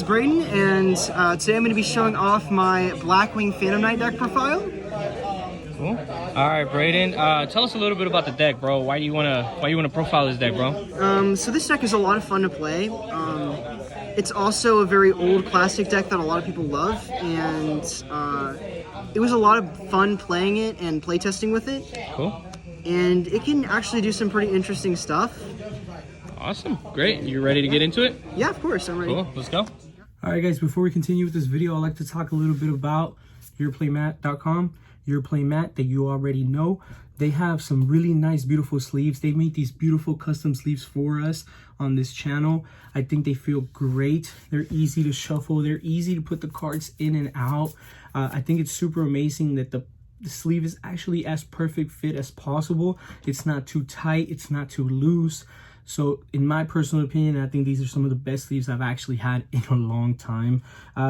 Brayden, and today I'm going to be showing off my Blackwing Phantom Knight deck profile. Cool. All right, Brayden. Tell us a little bit about the deck, bro. Why you wanna profile this deck, bro? So this deck is a lot of fun to play. It's also a very old classic deck that a lot of people love, and it was a lot of fun playing it and playtesting with it. Cool. And it can actually do some pretty interesting stuff. Awesome. Great. You ready to get into it? Yeah, of course. I'm ready. Cool. Let's go. All right, guys. Before we continue with this video, I'd like to talk a little bit about yourplaymat.com. Your Playmat that you already know. They have some really nice, beautiful sleeves. They make these beautiful custom sleeves for us on this channel. I think they feel great. They're easy to shuffle. They're easy to put the cards in and out. I think it's super amazing that the sleeve is actually as perfect fit as possible. It's not too tight. It's not too loose. So in my personal opinion, I think these are some of the best sleeves I've actually had in a long time.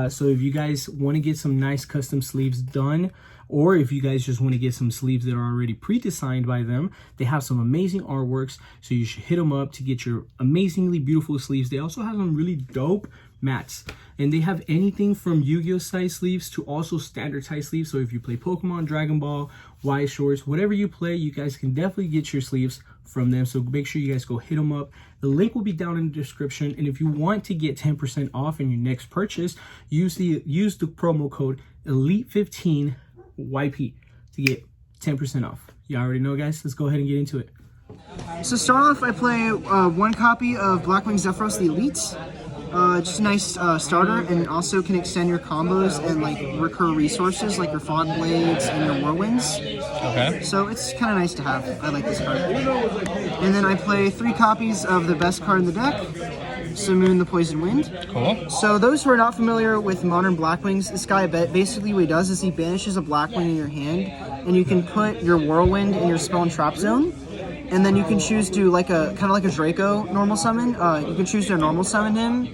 So if you guys want to get some nice custom sleeves done, or if you guys just want to get some sleeves that are already pre-designed by them, they have some amazing artworks. So you should hit them up to get your amazingly beautiful sleeves. They also have some really dope mats. And they have anything from Yu-Gi-Oh size sleeves to also standard size sleeves. So if you play Pokemon, Dragon Ball, Y Shorts, whatever you play, you guys can definitely get your sleeves from them. So make sure you guys go hit them up. The link will be down in the description. And if you want to get 10% off in your next purchase, use the promo code ELITE15 YP to get 10% off. You already know, guys. Let's go ahead and get into it. So start off, I play one copy of Blackwing Zephyros the Elite. Just a nice starter, and also can extend your combos and like recur resources like your Fog Blades and your Whirlwinds. Okay. So it's kind of nice to have. I like this card. And then I play 3 copies of the best card in the deck, Simoon the Poison Wind. Cool. So those who are not familiar with modern Blackwings, this guy basically what he does is he banishes a Blackwing in your hand, and you can put your Whirlwind in your spell and trap zone. And then you can choose to, like a kind of like a Draco normal summon, you can choose to normal summon him,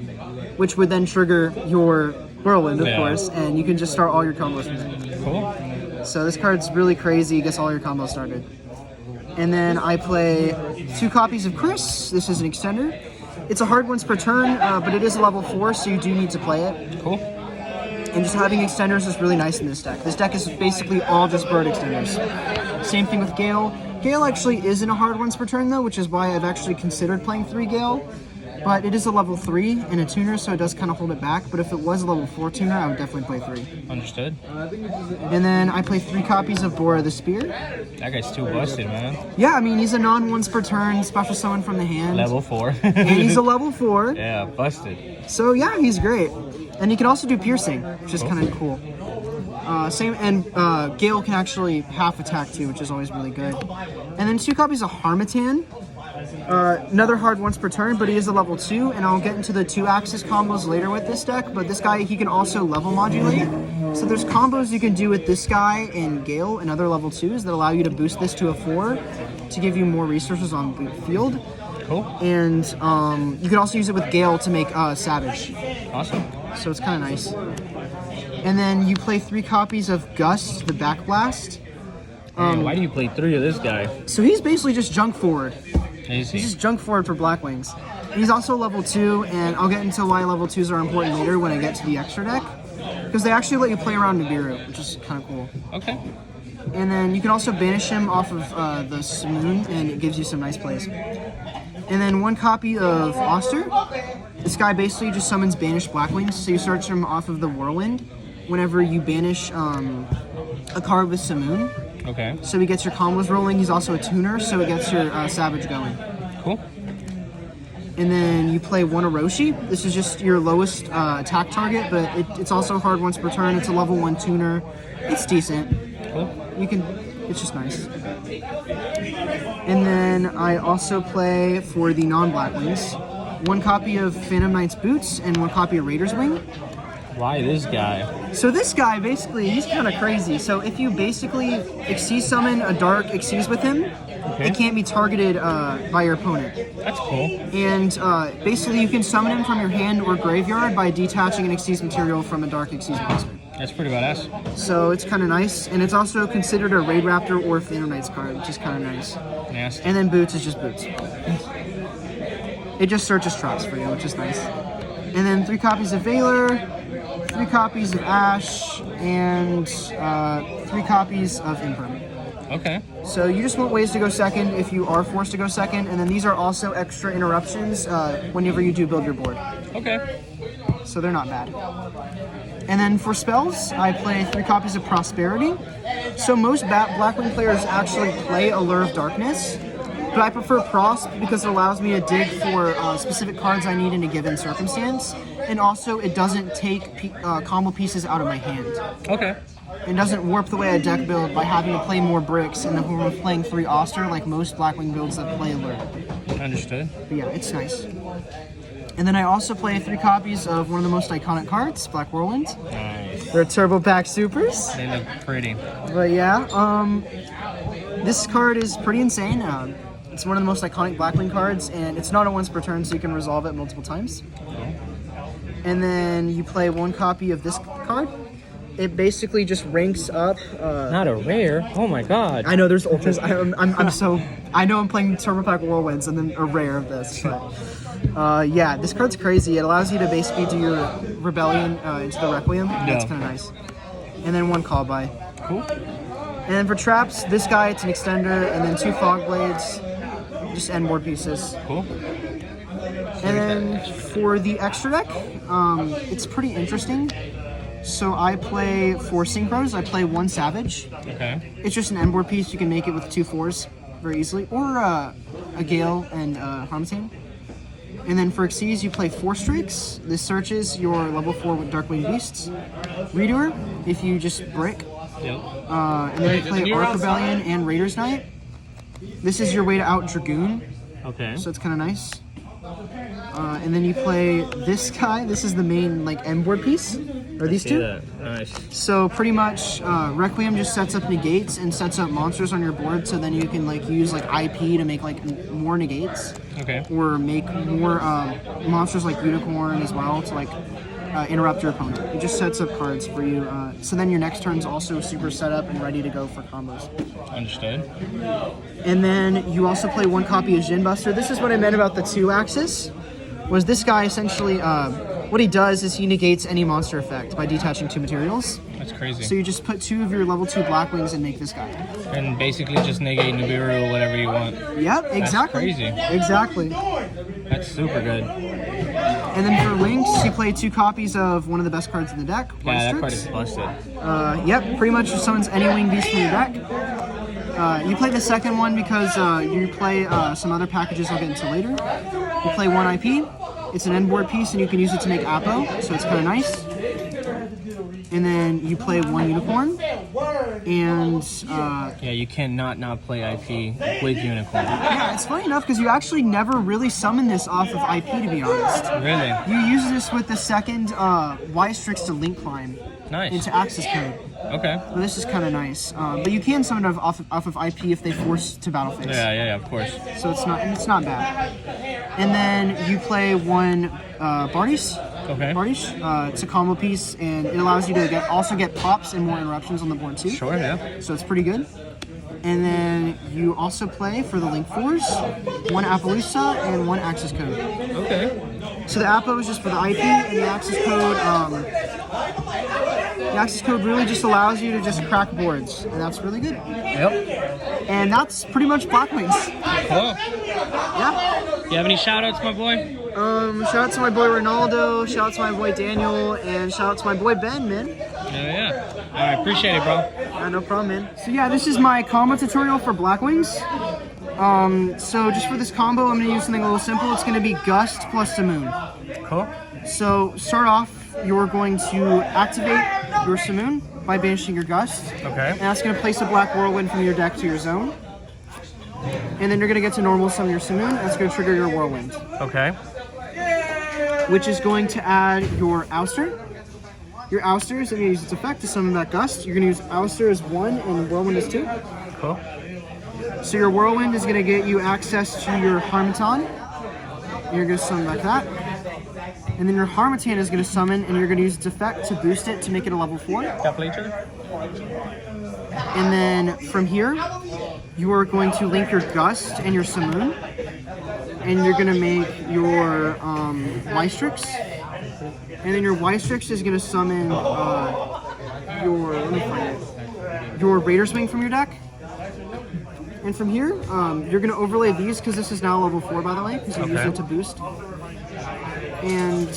which would then trigger your Whirlwind, of course, and you can just start all your combos from there. Cool. So this card's really crazy, gets all your combos started. And then I play 2 copies of Chris. This is an extender. It's a hard once per turn, but it is a level 4, so you do need to play it. Cool. And just having extenders is really nice in this deck. This deck is basically all just bird extenders. Same thing with Gale. Gale actually isn't a hard once per turn though, which is why I've actually considered playing 3 Gale. But it is a level 3 and a tuner, so it does kind of hold it back. But if it was a level 4 tuner, I would definitely play 3. Understood. And then I play 3 copies of Bora the Spear. That guy's too busted, man. Yeah, I mean, he's a non-once per turn special summon from the hand. Level 4. And he's a level 4. Yeah, busted. So yeah, he's great. And he can also do piercing, which is kind of cool. Gale can actually half attack too, which is always really good. And then 2 copies of Harmattan. Another hard once per turn, but he is a level 2, and I'll get into the 2-axis combos later with this deck, but this guy, he can also level modulate. So there's combos you can do with this guy and Gale and other level 2s that allow you to boost this to a 4 to give you more resources on the field. Cool. And you can also use it with Gale to make Savij. Awesome. So it's kind of nice. And then you play 3 copies of Gust, the Back Blast. Why do you play 3 of this guy? So he's basically just junk forward. Is he? He's just junk forward for Blackwings. He's also level 2, and I'll get into why level 2s are important later when I get to the extra deck. Because they actually let you play around Nibiru, which is kind of cool. Okay. And then you can also banish him off of the Simoon, and it gives you some nice plays. And then 1 copy of Oster. This guy basically just summons banished Blackwings, so you search him off of the Whirlwind whenever you banish a card with Simoon. Okay. So he gets your combos rolling. He's also a tuner, so it gets your Savij going. Cool. And then you play 1 Orochi. This is just your lowest attack target, but it's also hard once per turn. It's a level 1 tuner. It's decent. Cool. It's just nice. And then I also play for the non-Blackwings 1 copy of Phantom Knight's Boots and 1 copy of Raider's Wing. Why this guy? So this guy, basically, he's kind of crazy. So if you basically Xyz summon a Dark Xyz with him, it can't be targeted by your opponent. That's cool. And basically you can summon him from your hand or graveyard by detaching an Xyz material from a Dark Xyz monster. That's pretty badass. So it's kind of nice, and it's also considered a Raid Raptor or Phantom Knights card, which is kind of nice. Nasty. And then Boots is just Boots. It just searches traps for you, which is nice. And then 3 copies of Valor, 3 copies of Ash, and 3 copies of Imperm. Okay. So you just want ways to go second if you are forced to go second, and then these are also extra interruptions whenever you do build your board. Okay. So they're not bad. And then for spells, I play 3 copies of Prosperity. So most Blackwing players actually play Allure of Darkness, but I prefer Pros because it allows me to dig for specific cards I need in a given circumstance, and also it doesn't take combo pieces out of my hand. Okay. It doesn't warp the way I deck build by having to play more bricks in the form of playing 3 Oster like most Blackwing builds that play Allure. Understood. But yeah, it's nice. And then I also play 3 copies of one of the most iconic cards, Black Whirlwind. Nice. They're Turbo Pack Supers. They look pretty. But yeah, this card is pretty insane. It's one of the most iconic Blackwing cards, and it's not a once per turn, so you can resolve it multiple times. And then you play 1 copy of this card. It basically just ranks up. Not a rare. Oh my god. I know there's ultras. I know I'm playing Turbo Pack Whirlwinds and then a rare of this, but yeah, this card's crazy. It allows you to basically do your Rebellion into the Requiem. That's kind of nice. And then 1 call by. Cool. And then for traps, this guy, it's an extender, and then 2 Fog Blades, just end board pieces. Cool. And then for the extra deck, it's pretty interesting. So I play 4 Synchros. I play 1 Savij. Okay. It's just an end board piece. You can make it with 2 4s very easily, or a Gale and Harmattan. And then for Xyz, you play 4 Strikes. This searches your level 4 with Darkwing Beasts. Redoer, if you just brick. Yep. And then you play Arc Rebellion and Raider's Knight. This is your way to out Dragoon, Okay. so it's kind of nice. And then you play this guy. This is the main like end board piece, or these 2. Nice. So pretty much, Requiem just sets up negates and sets up monsters on your board, so then you can like use like IP to make like more negates, Okay. or make more monsters like Unicorn as well to like interrupt your opponent. It just sets up cards for you, so then your next turn's also super set up and ready to go for combos. Understood. And then you also play 1 copy of Jin Buster. This is what I meant about the 2-axis. Was this guy essentially, what he does is he negates any monster effect by detaching 2 materials. That's crazy. So you just put 2 of your level 2 Blackwings and make this guy. And basically just negate Nibiru or whatever you want. Yep, exactly. That's crazy. Exactly. That's super good. And then for links, you play 2 copies of one of the best cards in the deck, Yeah, that Wystrix. card is busted. Yep, pretty much summons any wing beast from your deck. You play the second one because you play some other packages I'll get into later. You play 1 IP. It's an end board piece, and you can use it to make Apo, so it's kind of nice. And then you play 1 Unicorn, and Yeah, you cannot not play IP with Unicorn. yeah, it's funny enough because you actually never really summon this off of IP, to be honest. Really? You use this with the second Wystrix to link climb Nice. into access code. Okay. So this is kind of nice, but you can summon it off of IP if they force to battle phase. Yeah, of course. So it's not bad. And then you play 1 Bardish. Okay. Bardish. It's a combo piece, and it allows you to also get pops and more interruptions on the board too. Sure, yeah. So it's pretty good. And then you also play for the Link 4s, 1 Appaloosa and 1 Access Code. Okay. So the Appo is just for the IP, and the Access Code. The Access Code really just allows you to just crack boards, and that's really good. Yep. And that's pretty much Blackwings. Cool. Yeah. You have any shout outs, my boy? Shout out to my boy Ronaldo, shout out to my boy Daniel, and shout out to my boy Ben, man. Yeah. Alright, appreciate it, bro. No problem, man. So yeah, this is my combo tutorial for Blackwings. So just for this combo, I'm gonna use something a little simple. It's gonna be Gust plus Simoon. Cool. So start off, you're going to activate your Simoon by banishing your Gust. Okay. And that's gonna place a Black Whirlwind from your deck to your zone. And then you're gonna get to normal summon your Simoon. That's gonna trigger your Whirlwind, Okay. which is going to add your Ouster. Your Ouster is going to use its effect to summon that Gust. You're going to use Ouster as 1 and Whirlwind as 2. Cool. So your Whirlwind is going to get you access to your Harmattan. You're going to summon like that. And then your Harmattan is going to summon, and you're going to use its effect to boost it to make it a level 4. And then from here, you are going to link your Gust and your Simoon. And you're going to make your Wystrix. And then your Y-Strix is going to summon let me find it, your Raider's Wing from your deck. And from here, you're going to overlay these, because this is now level 4, by the way, because you use it to boost. And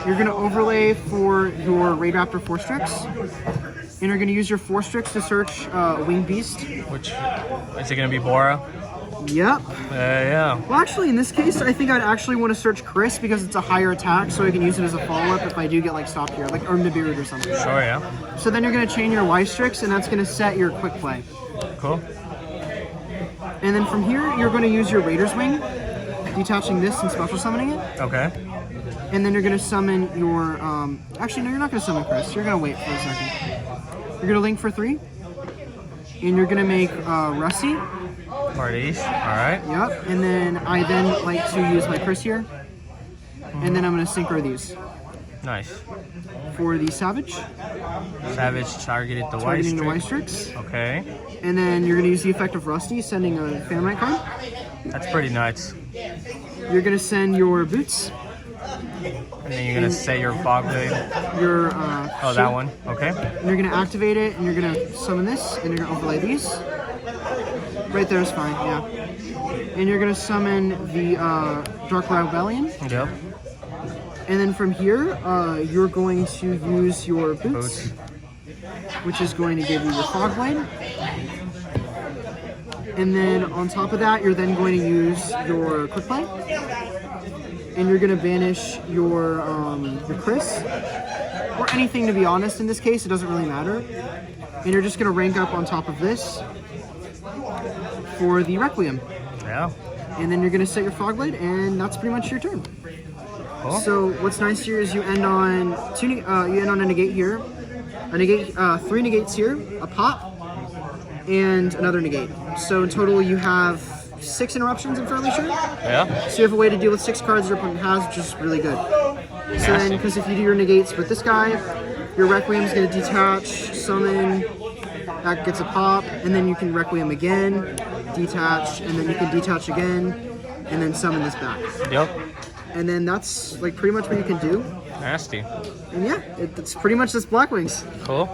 you're going to overlay for your Raid Raptor 4-Strix. And you're going to use your 4-Strix to search Wing Beast. Which, is it going to be Bora? Yep. Yeah. Well, actually, in this case, I think I'd actually want to search Chris, because it's a higher attack, so I can use it as a follow-up if I do get like stopped here, like or Nibiru or something. Sure, yeah. So then you're going to chain your Y-Strix, and that's going to set your quick play. Cool. And then from here, you're going to use your Raider's Wing, detaching this and special summoning it. Okay. And then you're going to summon your... actually, no, you're not going to summon Chris. You're going to wait for a second. You're going to link for 3. And you're going to make Rusty. Parties. Alright. Yep. And then I then like to use my Chris here. And then I'm going to synchro these. Nice. For the Savij. Savage targeted the Targeting the Y-Strix. Y-Strix. Okay. And then you're going to use the effect of Rusty, sending a Phantomite card. That's pretty nuts. You're going to send your Boots. And then you're going to set your Fog Blade. Your Oh, that one. Okay. And you're going to activate it, and you're going to summon this, and you're going to overlay these. Right there is fine, yeah. And you're going to summon the Dark Rebellion. Yep. And then from here, you're going to use your Boots, which is going to give you your Fog Blade. And then on top of that, you're then going to use your Quick Play. And you're going to banish your Chris, or anything, to be honest. In this case, it doesn't really matter. And you're just going to rank up on top of this for the Requiem. Yeah. And then you're going to set your Fog Blade, and that's pretty much your turn. Cool. So what's nice here is you end on a negate here, a negate, 3 negates here, a pop, and another negate. So in total, you have 6 interruptions, I'm fairly sure. Yeah. So you have a way to deal with 6 cards your opponent has, which is really good. So then, because if you do your negates with this guy, your Requiem's going to detach, summon, that gets a pop, and then you can Requiem again, detach, and then you can detach again, and then summon this back. Yep. And then that's like pretty much what you can do. Nasty. And yeah, it's pretty much this Black Wings. Cool.